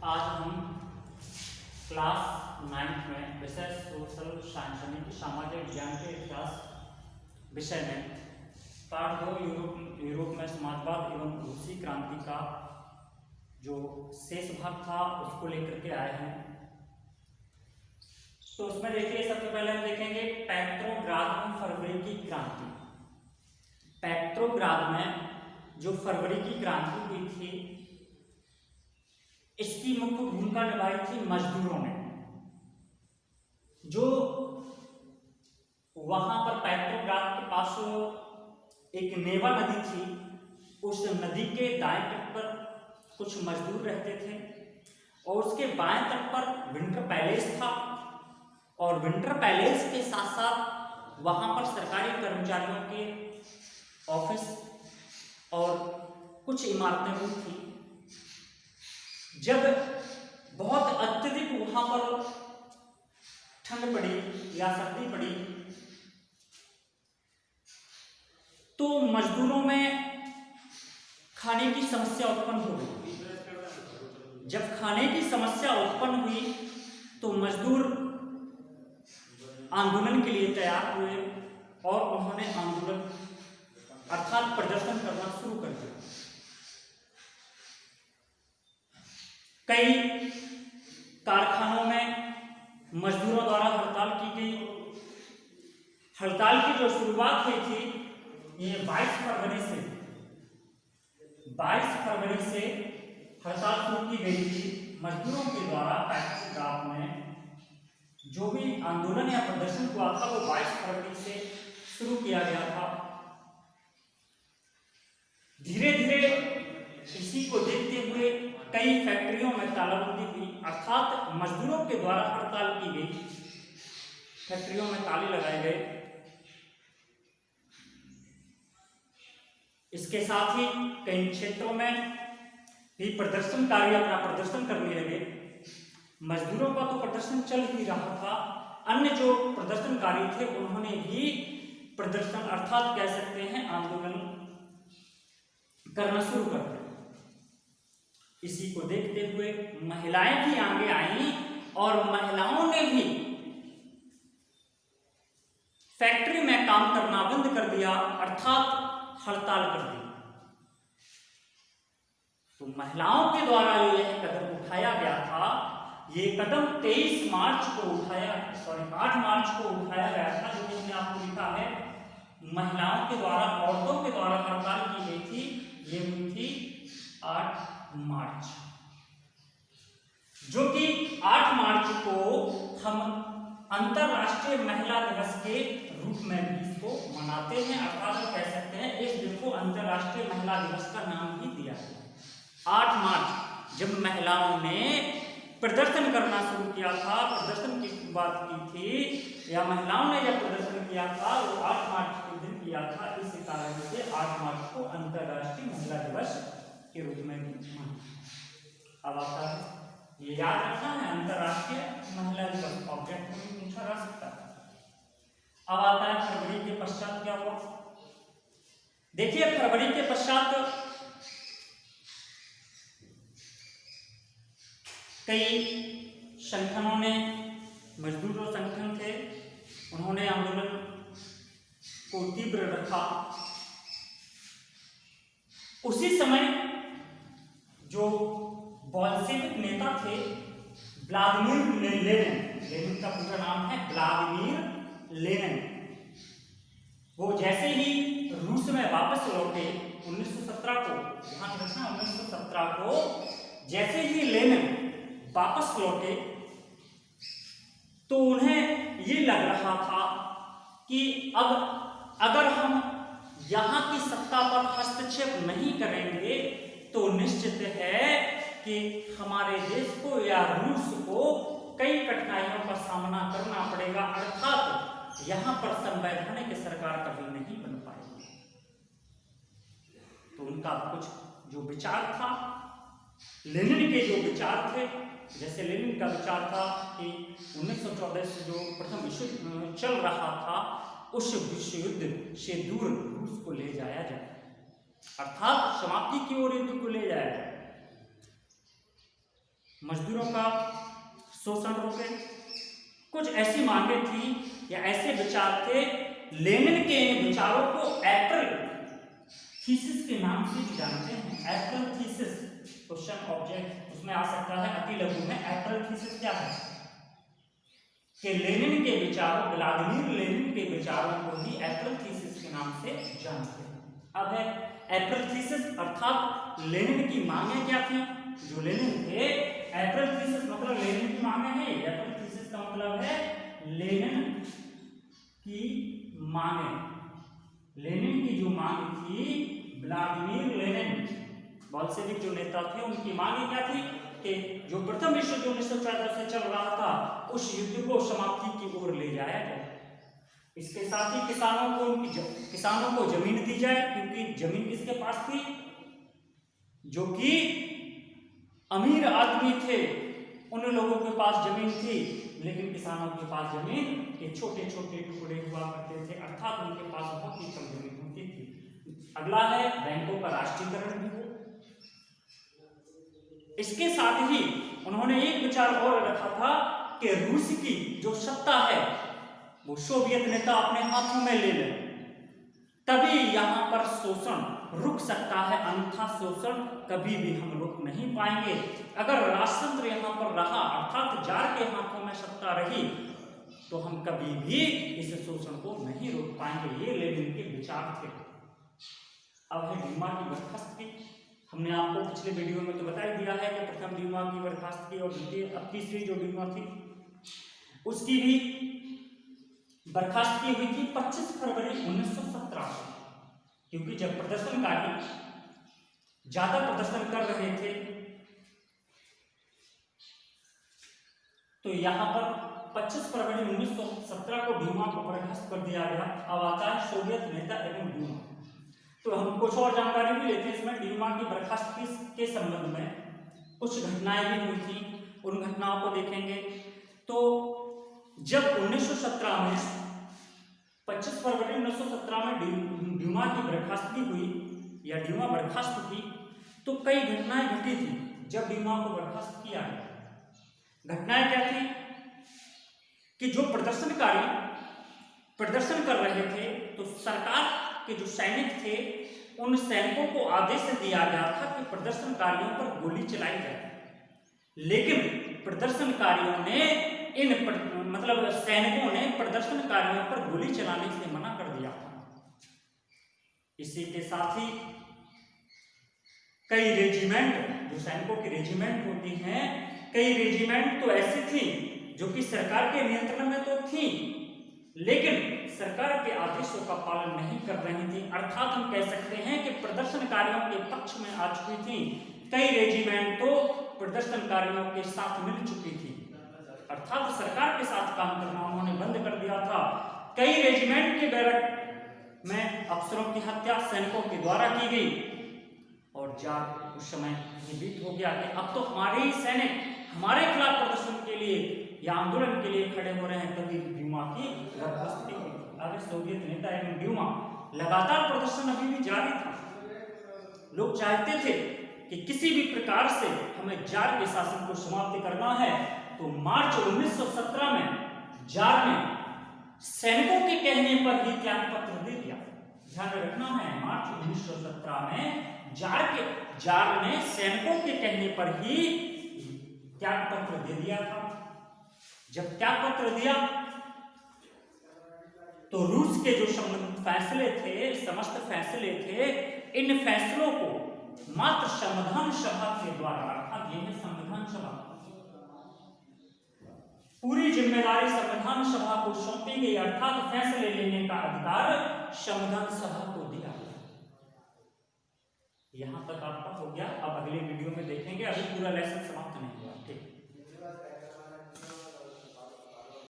आज हम क्लास 9 में विषय सोशल साइंस यानी कि सामाजिक विज्ञान के इतिहास विषय में पार्ट 2 यूरोप में समाजवाद एवं रूसी क्रांति का जो शेष भाग था उसको लेकर के आए हैं। तो उसमें देखिए, सबसे पहले हम देखेंगे पेट्रोग्राद में फरवरी की क्रांति। पेट्रोग्राद में जो फरवरी की क्रांति हुई थी, इसकी मुख्य भूमिका निभाई थी मजदूरों ने। जो वहां पर पेट्रोग्राद के पास एक नेवा नदी थी, उस नदी के दाएं तट पर कुछ मजदूर रहते थे और उसके बाएं तट पर विंटर पैलेस था। और विंटर पैलेस के साथ साथ वहां पर सरकारी कर्मचारियों के ऑफिस और कुछ इमारतें भी थी। जब बहुत अत्यधिक वहां पर ठंड पड़ी या सर्दी पड़ी, तो मजदूरों में खाने की समस्या उत्पन्न हो गई। जब खाने की समस्या उत्पन्न हुई तो मजदूर आंदोलन के लिए तैयार हुए और उन्होंने आंदोलन अर्थात प्रदर्शन करना शुरू कर दिया। कई कारखानों में मजदूरों द्वारा हड़ताल की गई। हड़ताल की जो शुरुआत हुई थी, ये 22 फरवरी से हड़ताल शुरू की गई थी मजदूरों के द्वारा। पेट्रोग्राद में जो भी आंदोलन या प्रदर्शन हुआ था वो 22 फरवरी से शुरू किया गया था। धीरे धीरे इसी को देखते हुए कई फैक्ट्रियों में तालाबंदी हुई, अर्थात मजदूरों के द्वारा हड़ताल की गई, फैक्ट्रियों में ताले लगाए गए। इसके साथ ही कई क्षेत्रों में भी प्रदर्शनकारी अपना प्रदर्शन करने लगे। मजदूरों का तो प्रदर्शन चल ही रहा था, अन्य जो प्रदर्शनकारी थे उन्होंने भी प्रदर्शन अर्थात कह सकते हैं आंदोलन करना शुरू कर दिया। इसी को देखते हुए महिलाएं भी आगे आई और महिलाओं ने भी फैक्ट्री में काम करना बंद कर दिया, अर्थात हड़ताल कर दी। तो महिलाओं के द्वारा यह कदम उठाया गया था। ये कदम 8 मार्च को उठाया गया था, जो मैंने आपको लिखा है। महिलाओं के द्वारा, औरतों के द्वारा हड़ताल की गई थी। ये हुई थी 8 मार्च, जो कि 8 मार्च को हम अंतरराष्ट्रीय महिला दिवस के रूप में भी इसको मनाते हैं, अर्थात कह सकते हैं इस दिन को अंतरराष्ट्रीय महिला दिवस का नाम भी दिया गया। 8 मार्च जब महिलाओं ने प्रदर्शन करना शुरू किया था, प्रदर्शन की शुरुआत की थी, या महिलाओं ने जब प्रदर्शन किया था वो 8 मार्च के दिन किया था। इस कारण से 8 मार्च को अंतरराष्ट्रीय महिला दिवस के रूप में भी माना। अब आता है, ये याद रखना है, अंतरराष्ट्रीय महिला दिवस ऑब्जेक्ट में पूछा जा सकता है। अब आता है फरवरी के पश्चात क्या हुआ। देखिए, फरवरी के पश्चात कई संगठनों ने, मजदूर जो संगठन थे, उन्होंने आंदोलन को तीव्र रखा। उसी समय जो बोल्शेविक नेता थे व्लादिमीर लेनिन का पूरा नाम है व्लादिमीर लेनिन, वो जैसे ही रूस में वापस लौटे 1917 को, ध्यान रखना 1917 को जैसे ही लेनिन वापस लौटे, तो उन्हें ये लग रहा था कि अब अगर हम यहाँ की सत्ता पर हस्तक्षेप नहीं करेंगे तो निश्चित है कि हमारे देश को या रूस को कई कठिनाइयों का सामना करना पड़ेगा, अर्थात यहाँ पर संवैधानिक सरकार कभी नहीं बन पाएगी। तो उनका कुछ जो विचार था, लेनिन के जो विचार थे, जैसे लेनिन का विचार था कि 1914 से जो प्रथम विश्व युद्ध चल रहा था, उस विश्व युद्ध से दूर रूस को ले जाया जाए, अर्थात समाप्ति की ओर युद्ध को ले जाया जाए। मजदूरों का शोषण रोके। कुछ ऐसी मांगे थी या ऐसे विचार थे। लेनिन के इन विचारों को एप्रल थीसिस के नाम से भी जानते हैं। एप्रल थीसिस क्वेश्चन ऑब्जेक्ट उसमें आ सकता है अति लघु में। एप्रल थीसिस क्या है कि लेनिन के विचारों, व्लादिमीर लेनिन के विचारों को ही एप्रल थीसिस के नाम से जानते हैं। अब है एप्रल थीसिस अर्थात लेनिन की मांगे क्या थी। जो लेनिन थे, एप्रल थीसिस मतलब लेनिन की मांगे हैं। एप्रल थीसिस का मतलब है लेनिन की मांगे। लेनिन की जो मांग थी, व्लादिमीर लेनिन बोल्शेविक जो नेता थे, उनकी मांगे क्या थी कि जो प्रथम विश्व युद्ध 1914 से चल रहा था उस युद्ध को समाप्ति की ओर ले जाया जाए। इसके साथ ही किसानों को जमीन दी जाए, क्योंकि जमीन किसके पास थी, जो कि अमीर आदमी थे उन लोगों के पास जमीन थी, लेकिन किसानों के पास जमीन के छोटे छोटे टुकड़े हुआ करते थे, अर्थात उनके पास बहुत ही कम जमीन होती थी। अगला है बैंकों का राष्ट्रीयकरण भी हो। इसके साथ ही उन्होंने एक विचार और रखा था कि रूस की जो सत्ता है वो सोवियत नेता अपने हाथों में ले लें, तभी यहां पर शोषण रुक सकता है, अन्यथा शोषण कभी भी हम रोक नहीं पाएंगे। अगर राजतंत्र यहाँ पर रहा, अर्थात जार के हाथों में सत्ता रही, तो हम कभी भी इस शोषण को नहीं रोक पाएंगे। ये लेनिन के विचार थे। अब है ड्यूमा की बर्खास्तगी। हमने आपको पिछले वीडियो में तो बता ही दिया है कि प्रथम ड्यूमा की बर्खास्तगी और द्वितीय, अब तीसरी जो ड्यूमा थी उसकी भी बर्खास्तगी हुई थी 25 फरवरी 1917 को, क्योंकि जब प्रदर्शनकारी ज्यादा प्रदर्शन कर रहे थे तो यहां पर 25 फरवरी 1917 को ड्यूमा को बर्खास्त कर दिया गया। अब आता है सोवियत नेता एवं ड्यूमा। तो हम कुछ और जानकारी भी लेते हैं इसमें। ड्यूमा की बर्खास्तगी के संबंध में कुछ घटनाएं भी हुई थी, उन घटनाओं को देखेंगे। तो जब 1917 में 25 फरवरी 1917 में ड्यूमा की बर्खास्तगी हुई या ड्यूमा बर्खास्त हुई, तो कई घटनाएं घटी थी जब ड्यूमा को बर्खास्त किया गया। घटनाएं क्या थी कि जो प्रदर्शनकारी प्रदर्शन कर रहे थे, तो सरकार के जो सैनिक थे उन सैनिकों को आदेश दिया गया था कि प्रदर्शनकारियों पर गोली चलाई जाए, लेकिन प्रदर्शनकारियों ने सैनिकों ने प्रदर्शनकारियों पर गोली चलाने से मना कर दिया था। इसी के साथ ही कई रेजिमेंट, जो सैनिकों की रेजिमेंट होती हैं, कई रेजिमेंट तो ऐसी थी जो कि सरकार के नियंत्रण में तो थी, लेकिन सरकार के आदेशों का पालन नहीं कर रही थी। अर्थात हम कह सकते हैं कि प्रदर्शनकारियों के पक्ष में आ चुकी थी। कई रेजिमेंट तो प्रदर्शनकारियों के साथ मिल चुकी थी, अर्थात सरकार के साथ काम करना उन्होंने बंद कर दिया था। कई रेजिमेंट के बैरक में अफसरों की हत्या सैनिकों के द्वारा की गई, और जार उस समय ये बीत हो गया कि अब तो हमारे ही सैनिक हमारे खिलाफ प्रदर्शन के लिए या आंदोलन के लिए खड़े हो रहे हैं। तभी ड्यूमा की बर्खास्तगी हुई। आगे सोवियत नेता एवं ड्यूमा लगातार प्रदर्शन अभी भी जारी था। लोग चाहते थे कि किसी भी प्रकार से हमें जार के शासन को समाप्त करना है, तो मार्च 1917 में जार ने सैनिकों के कहने पर ही त्याग पत्र दे दिया। ध्यान में रखना है, मार्च 1917 में जार ने सैनिकों के कहने पर ही त्याग पत्र दे दिया था। जब त्याग पत्र दिया तो रूस के जो संबंधित फैसले थे, समस्त फैसले थे, इन फैसलों को मात्र संविधान सभा के द्वारा, अर्थात यह संविधान सभा, पूरी जिम्मेदारी संविधान सभा को सौंपी गई, अर्थात फैसले लेने का अधिकार संविधान सभा को दिया गया। यहां तक आपका हो गया। अब अगले वीडियो में देखेंगे। अभी पूरा लेसन